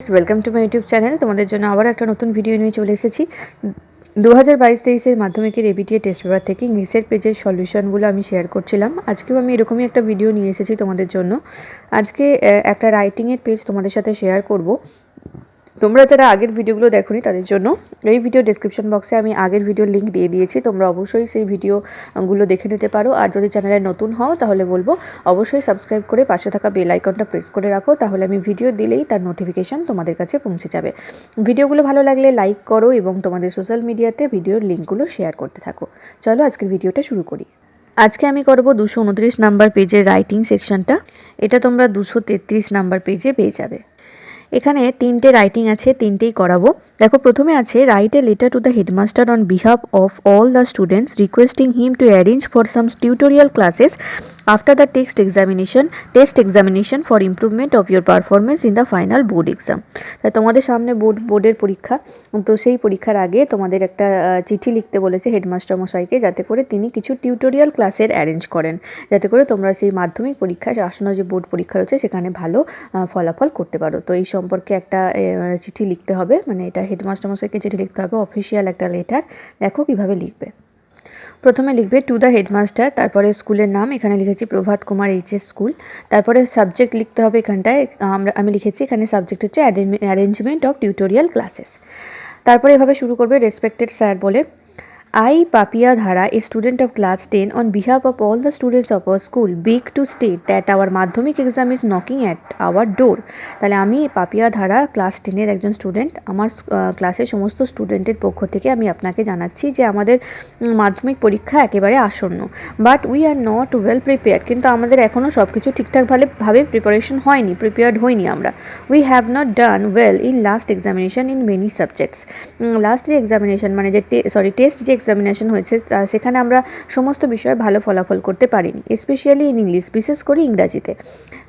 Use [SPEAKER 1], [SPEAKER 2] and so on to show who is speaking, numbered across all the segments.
[SPEAKER 1] Welcome to my YouTube channel. তোমাদের জন্য আবার একটা নতুন ভিডিও নিয়ে চলে এসেছি। 2022-23 মাধ্যমিকের এবিটিএ টেস্ট পেপার থেকে ইংলিশের পেজের সলিউশনগুলো আমি শেয়ার করছিলাম। আজকেও আমি এরকমই একটা ভিডিও নিয়ে এসেছি তোমাদের জন্য। আজকে একটা রাইটিংয়ের পেজ তোমাদের সাথে শেয়ার করব। তোমরা যারা আগের ভিডিওগুলো দেখোনি তাদের জন্য এই ভিডিও ডেসক্রিপশন বক্সে আমি আগের ভিডিওর লিঙ্ক দিয়ে দিয়েছি। তোমরা অবশ্যই সেই ভিডিওগুলো দেখে নিতে পারো। আর যদি চ্যানেলে নতুন হও তাহলে বলবো অবশ্যই সাবস্ক্রাইব করে পাশে থাকা বেল আইকনটা প্রেস করে রাখো, তাহলে আমি ভিডিও দিলেই তার নোটিফিকেশান তোমাদের কাছে পৌঁছে যাবে। ভিডিওগুলো ভালো লাগলে লাইক করো এবং তোমাদের সোশ্যাল মিডিয়াতে ভিডিওর লিঙ্কগুলো শেয়ার করতে থাকো। চলো আজকের ভিডিওটা শুরু করি। আজকে আমি করব 229 নাম্বার পেজের রাইটিং সেকশনটা। এটা তোমরা 233 নাম্বার পেজে পেয়ে যাবে। এখানে তিনটে রাইটিং আছে, তিনটেই করাবো। দেখো, প্রথমে আছে write a letter to the headmaster on behalf of all the students requesting him to arrange for some tutorial classes after the test examination for improvement of your performance in the final board exam. তাই তোমাদের সামনে বোর্ডের পরীক্ষা, তো সেই পরীক্ষার আগে তোমাদের একটা চিঠি লিখতে বলেছে হেডমাস্টার মশাইকে, যাতে করে তিনি কিছু টিউটোরিয়াল ক্লাসের অ্যারেঞ্জ করেন, যাতে করে তোমরা সেই মাধ্যমিক পরীক্ষায় আসন্ন যে বোর্ড পরীক্ষা রয়েছে সেখানে ভালো ফলাফল করতে পারো। তো এই সম্পর্কে একটা চিঠি লিখতে হবে, মানে এটা হেডমাস্টার মশাইকে চিঠি লিখতে হবে, অফিসিয়াল একটা লেটার। দেখো কিভাবে লিখবে। প্রথমে লিখবে টু দ্য হেডমাস্টার, তারপরে স্কুলের নাম, এখানে লিখেছি প্রভাত কুমার এইচএস স্কুল। তারপরে সাবজেক্ট লিখতে হবে, এখানটায় আমি লিখেছি এখানে সাবজেক্ট হচ্ছে অ্যারেঞ্জমেন্ট অফ টিউটোরিয়াল ক্লাসেস। তারপরে এভাবে শুরু করবে, রেসপেক্টেড স্যার বলে, I, Papia Dhara, a student of class 10, on behalf of all the students of our school, beg to state that our Madhyamik exam is knocking at our door. তাহলে আমি পাপিয়া ধারা class 10-এর একজন student, আমার ক্লাসের সমস্ত স্টুডেন্টের পক্ষ থেকে আমি আপনাকে জানাচ্ছি যে আমাদের মাধ্যমিক পরীক্ষা একেবারে আসন্ন। But we are not well prepared, কিন্তু আমাদের এখনও সব কিছু ঠিকঠাকভাবে প্রিপারেশন হয়নি, প্রিপেয়ার্ড হইনি আমরা। We have not done well in last examination in many subjects. Last যে এক্সামিনেশন মানে টেস্ট যে এক্সামিনেশন হয়েছে সেখানে আমরা সমস্ত বিষয়ে ভালো ফলাফল করতে পারিনি, স্পেশালি ইন ইংলিশ, বিশেষ করে ইংরাজিতে।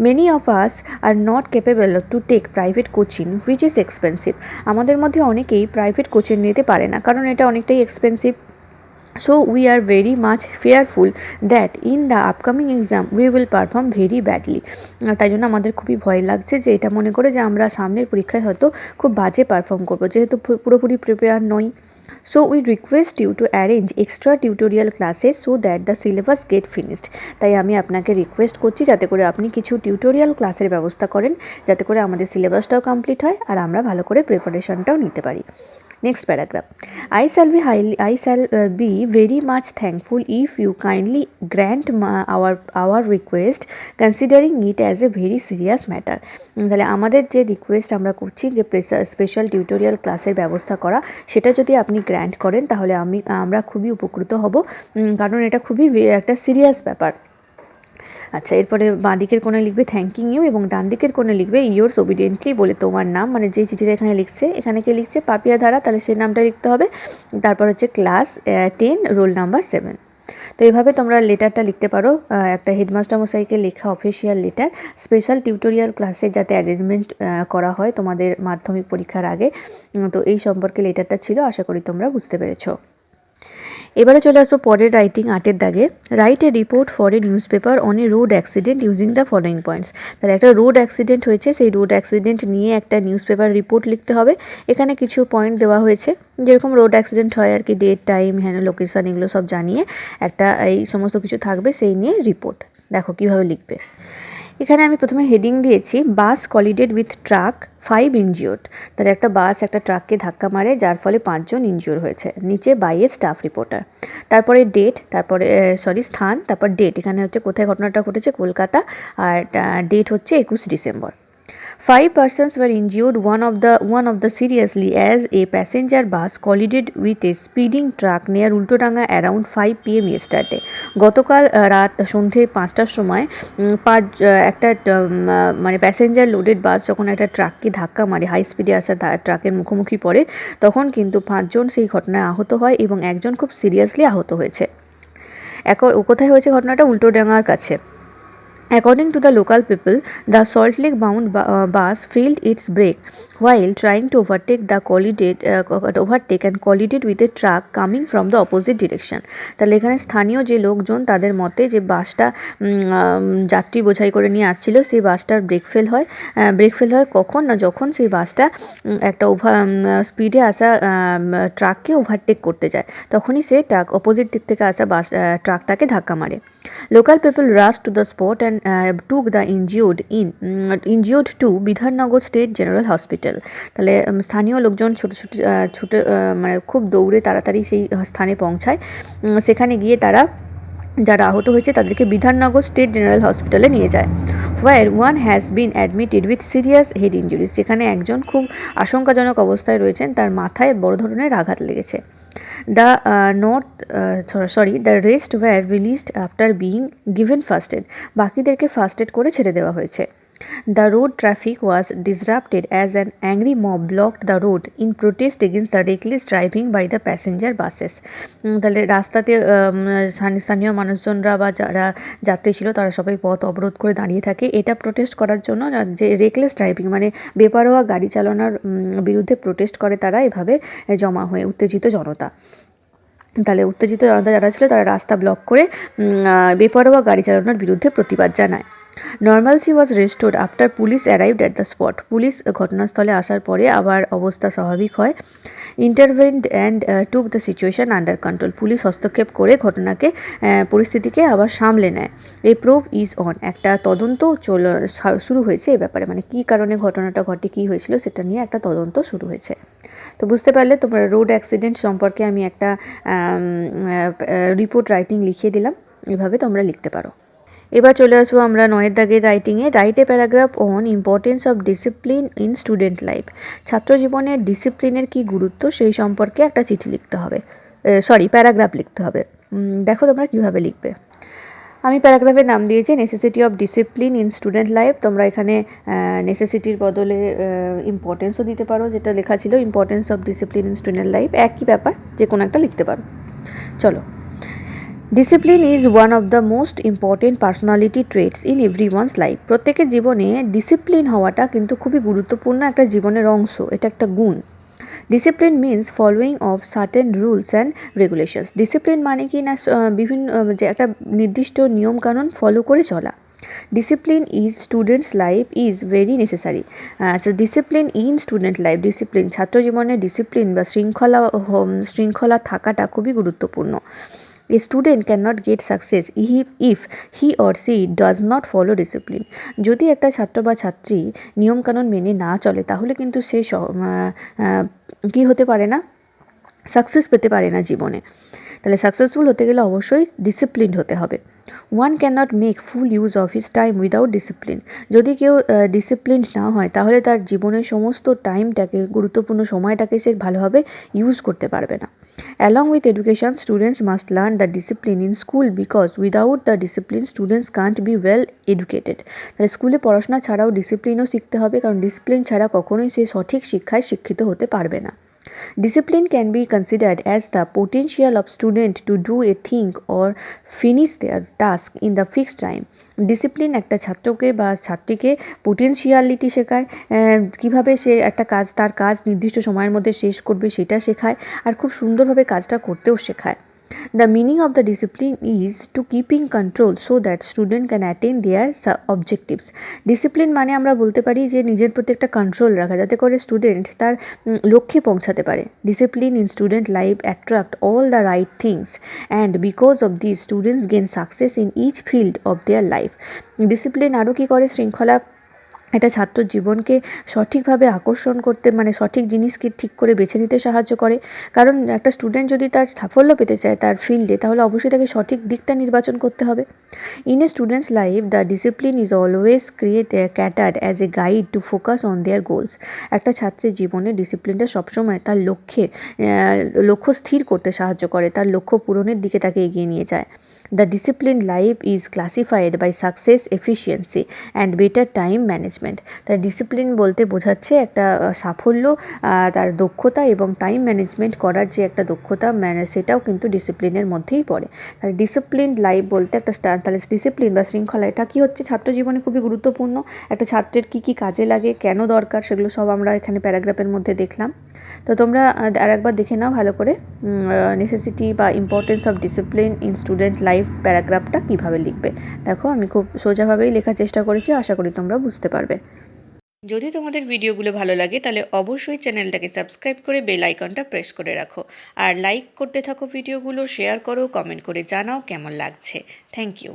[SPEAKER 1] Many of us are not capable to take private coaching which is expensive. আমাদের মধ্যে অনেকেই প্রাইভেট কোচিং নিতে পারে না, কারণ এটা অনেকটাই expensive. So we are very much fearful that in the upcoming exam we will perform very badly. তাই জন্য আমাদের খুবই ভয় লাগছে যে এটা মনে করে যে আমরা সামনের পরীক্ষায় হয়তো খুব বাজে পারফর্ম করবো, যেহেতু পুরোপুরি প্রিপেয়ার নই। So we request you to arrange extra tutorial classes so that the syllabus get finished. তাই আমি আপনাকে রিকোয়েস্ট করছি যাতে করে আপনি কিছু টিউটোরিয়াল ক্লাসের ব্যবস্থা করেন, যাতে করে আমাদের সিলেবাসটাও কমপ্লিট হয় আর আমরা ভালো করে প্রিপারেশনটাও নিতে পারি। Next paragraph, I shall be very much thankful if you kindly grant our request considering it as a very serious matter. তাহলে আমাদের যে রিকোয়েস্ট আমরা করছি যে স্পেশাল টিউটোরিয়াল ক্লাসের ব্যবস্থা করা, সেটা যদি আপনি গ্র্যান্ট করেন তাহলে আমরা খুবই উপকৃত হব, কারণ এটা খুবই একটা সিরিয়াস ব্যাপার। আচ্ছা, এরপরে বাঁ দিকের কোণে লিখবে থ্যাঙ্কিং ইউ এবং ডান দিকের কোণে লিখবে ইয়োর্স ওবিডিয়েন্টলি বলে তোমার নাম, মানে যে চিঠিটা এখানে লিখছে, এখানে কে লিখছে পাপিয়া ধারা, তাহলে সেই নামটা লিখতে হবে। তারপর হচ্ছে ক্লাস 10 রোল নাম্বার 7। তো এইভাবে তোমরা লেটারটা লিখতে পারো, একটা হেডমাস্টার মশাইকে লেখা অফিসিয়াল লেটার, স্পেশাল টিউটোরিয়াল ক্লাসে যাতে অ্যারেঞ্জমেন্ট করা হয় তোমাদের মাধ্যমিক পরীক্ষার আগে। তো এই সম্পর্কে লেটারটা ছিল, আশা করি তোমরা বুঝতে পেরেছো। এবারে চলে আসবো পরের রাইটিং 8-এর দাগে, write a report for a news paper on a road accident using the following points. তাহলে একটা রোড অ্যাক্সিডেন্ট হয়েছে, সেই রোড অ্যাক্সিডেন্ট নিয়ে একটা নিউজ পেপার রিপোর্ট লিখতে হবে। এখানে কিছু পয়েন্ট দেওয়া হয়েছে, যেরকম রোড অ্যাক্সিডেন্ট হয় আর কি, ডেট, টাইম, হ্যাঁ, লোকেশান, এগুলো সব জানিয়ে একটা এই সমস্ত কিছু থাকবে, সেই নিয়ে রিপোর্ট। দেখো কীভাবে লিখবে। এখানে আমি প্রথমে হেডিং দিয়েছি বাস কলিডেড উইথ ট্রাক 5 ইনজিওর্ড। তাহলে একটা বাস একটা ট্রাককে ধাক্কা মারে, যার ফলে 5 জন ইনজিওর হয়েছে। নিচে বাই এ স্টাফ রিপোর্টার। তারপরে ডেট, তারপরে স্থান, তারপর ডেট, এখানে হচ্ছে কোথায় ঘটনাটা ঘটেছে, কলকাতা, আর ডেট হচ্ছে 21 December. 5 persons were injured, one of the seriously, as a passenger bus collided with a speeding truck near Ultodanga around 5 PM yesterday. গতকাল রাত সন্ধে 5টার সময় একটা মানে প্যাসেঞ্জার লোডেড বাস যখন একটা ট্রাককে ধাক্কা মারে, হাই স্পিডে আসা ট্রাকের মুখোমুখি পড়ে, তখন কিন্তু 5 জন সেই ঘটনায় আহত হয় এবং একজন খুব সিরিয়াসলি আহত হয়েছে। কোথায় হয়েছে ঘটনাটা? উল্টোডাঙ্গার কাছে। According to the local people, the Salt Lake bound bus failed its brake while trying to overtake and collided with a truck coming from the opposite direction. তাহলে এখানে স্থানীয় যে লোকজন তাদের মতে যে বাসটা যাত্রী বোঝাই করে নিয়ে আসছিল, সেই বাসটার ব্রেক ফেল হয় কখন না, যখন সেই বাসটা একটা স্পিডে আসা ট্রাককে ওভারটেক করতে যায়, তখনই সে অপোজিট দিক থেকে আসা ট্রাকটাকে ধাক্কা মারে। Local people rushed to the spot and took the injured to Bidhannagar state general hospital. তাহলে স্থানীয় লোকজন ছোট মানে খুব দৌড়ে তাড়াতাড়ি সেই স্থানে পৌঁছায়। সেখানে গিয়ে তারা যারা আহত হয়েছে তাদেরকে বিধাননগর স্টেট জেনারেল হসপিটালে নিয়ে যায়। where one has been admitted with serious head injuries, সেখানে একজন খুব আশঙ্কাজনক অবস্থায় রয়েছেন, তার মাথায় বড় ধরনের আঘাত লেগেছে। The rest were released after being given first aid, বাকিদেরকে ফার্স্ট এড করে ছেড়ে দেওয়া হয়েছে। The road traffic was disrupted as an angry mob blocked the road in protest against the reckless driving by the passenger buses. তাহলে রাস্তাতে স্থানীয় মানুষজনরা বা যারা যাত্রী ছিল তারা সবাই পথ অবরোধ করে দাঁড়িয়ে থাকে, এটা প্রোটেস্ট করার জন্য যে রেকলেস ড্রাইভিং মানে বেপরোয়া গাড়ি চালানোর বিরুদ্ধে প্রোটেস্ট করে তারা এভাবে জমা হয়ে উত্তেজিত জনতা। তাহলে উত্তেজিত জনতা যারা ছিল তারা রাস্তা ব্লক করে বেপরোয়া গাড়ি চালানোর বিরুদ্ধে প্রতিবাদ জানায়। Normalcy was restored after police arrived at the spot, police ঘটনাস্থলে আসার পরে আবার অবস্থা স্বাভাবিক হয়। Intervened and took the situation under control, police হস্তক্ষেপ করে পরিস্থিতিকে আবার সামলে নেয়। এ প্রোব ইজ অন, একটা তদন্ত শুরু হয়েছে এ ব্যাপারে, মানে কী কারণে ঘটনাটা ঘটে, কী হয়েছিল সেটা নিয়ে একটা তদন্ত শুরু হয়েছে। তো বুঝতে পারলে তোমরা রোড অ্যাক্সিডেন্ট সম্পর্কে আমি একটা রিপোর্ট রাইটিং লিখিয়ে দিলাম, এভাবে তোমরা লিখতে পারো। এবার চলে আসবো আমরা 9 দাগের রাইটিংয়ে। Write a paragraph on importance of discipline in student life, ছাত্র জীবনে ডিসিপ্লিনের কী গুরুত্ব সেই সম্পর্কে একটা চিঠি লিখতে হবে, প্যারাগ্রাফ লিখতে হবে। দেখো তোমরা কীভাবে লিখবে। আমি প্যারাগ্রাফের নাম দিয়েছি necessity of discipline in student life. তোমরা এখানে নেসেসিটির বদলে ইম্পর্টেন্সও দিতে পারো, যেটা লেখা ছিল importance of discipline in student life, একই ব্যাপার, যে কোনো একটা লিখতে পারো। চলো। Discipline is one of the most important personality traits in everyone's life, প্রত্যেকের জীবনে ডিসিপ্লিন হওয়াটা কিন্তু খুবই গুরুত্বপূর্ণ একটা জীবনের অংশ, এটা একটা গুণ। Discipline means following of certain rules and regulations, discipline মানে কি না বিভিন্ন যে একটা নির্দিষ্ট নিয়মকানুন ফলো করে চলা। Discipline is students life is very necessary, আচ্ছা discipline in student life, discipline ছাত্র জীবনে ডিসিপ্লিন বা শৃঙ্খলা থাকাটা খুবই গুরুত্বপূর্ণ। A student cannot get success if he or she does not follow discipline, যদি একটা ছাত্র বা ছাত্রী নিয়মকানুন মেনে না চলে তাহলে কিন্তু সে কি হতে পারে না, সাকসেস পেতে পারে না জীবনে। তাহলে সাকসেসফুল হতে গেলে অবশ্যই ডিসিপ্লিনড হতে হবে। One cannot make full use of his time without discipline, যদি কেউ ডিসিপ্লিনড না হয় তাহলে তার জীবনের সমস্ত টাইমটাকে, গুরুত্বপূর্ণ সময়টাকে সে ভালোভাবে ইউজ করতে পারবে না। Along with education, students must learn the discipline in school because without the discipline, students can't be well educated. তাহলে স্কুলে পড়াশোনা ছাড়াও ডিসিপ্লিনও শিখতে হবে, কারণ ডিসিপ্লিন ছাড়া কখনোই সে সঠিক শিক্ষায় শিক্ষিত হতে পারবে না। Discipline can be considered as the potential of student to do a thing or finish their task in the fixed time. Discipline একটা ছাত্রকে বা ছাত্রীকে পোটেনশিয়ালিটি শেখায়, কিভাবে সে একটা তার কাজ নির্দিষ্ট সময়ের মধ্যে শেষ করবে সেটা শেখায়, আর খুব সুন্দরভাবে কাজটা করতেও শেখায়। The meaning of the discipline is to keeping control so that student can attain their objectives. Discipline মানে আমরা বলতে পারি যে নিজের প্রতি একটা কন্ট্রোল রাখা, যাতে করে স্টুডেন্ট তার লক্ষ্যে পৌঁছাতে পারে। Discipline in student life attract all the right things and because of this students gain success in each field of their life. Discipline আরও কী করে, শৃঙ্খলা এটা ছাত্র জীবনকে সঠিকভাবে আকর্ষণ করতে, মানে সঠিক জিনিসকে ঠিক করে বেছে নিতে সাহায্য করে। কারণ একটা স্টুডেন্ট যদি তার সাফল্য পেতে চায় তার ফিল্ডে, তাহলে অবশ্যই তাকে সঠিক দিকটা নির্বাচন করতে হবে। In a students life the discipline is always catered as a guide to focus on their goals, একটা ছাত্রের জীবনে ডিসিপ্লিনটা সবসময় তার লক্ষ্য স্থির করতে সাহায্য করে, তার লক্ষ্য পূরণের দিকে তাকে এগিয়ে নিয়ে যায়। The discipline life is classified by success, efficiency and better time management. তার ডিসিপ্লিন বলতে বোঝাচ্ছে একটা সাফল্য, তার দক্ষতা এবং টাইম ম্যানেজমেন্ট করার যে একটা দক্ষতা সেটাও কিন্তু ডিসিপ্লিনের মধ্যেই পড়ে। তাহলে ডিসিপ্লিন লাইফ বলতে একটা তাহলে ডিসিপ্লিন বা শৃঙ্খলা এটা কী হচ্ছে, ছাত্র জীবনে খুবই গুরুত্বপূর্ণ। একটা ছাত্রের কী কী কাজে লাগে, কেন দরকার, সেগুলো সব আমরা এখানে প্যারাগ্রাফের মধ্যে দেখলাম। তো তোমরা আর একবার দেখে নাও ভালো করে নেসেসিটি বা importance of discipline in student life প্যারাগ্রাফটা কীভাবে লিখবে। দেখো আমি খুব সোজাভাবেই লেখার চেষ্টা করেছি, আশা করি তোমরা বুঝতে পারবে। যদি তোমাদের ভিডিওগুলো ভালো লাগে তাহলে অবশ্যই চ্যানেলটাকে সাবস্ক্রাইব করে বেল আইকনটা প্রেস করে রাখো, আর লাইক করতে থাকো ভিডিওগুলো, শেয়ার করো, কমেন্ট করে জানাও কেমন লাগছে। Thank you.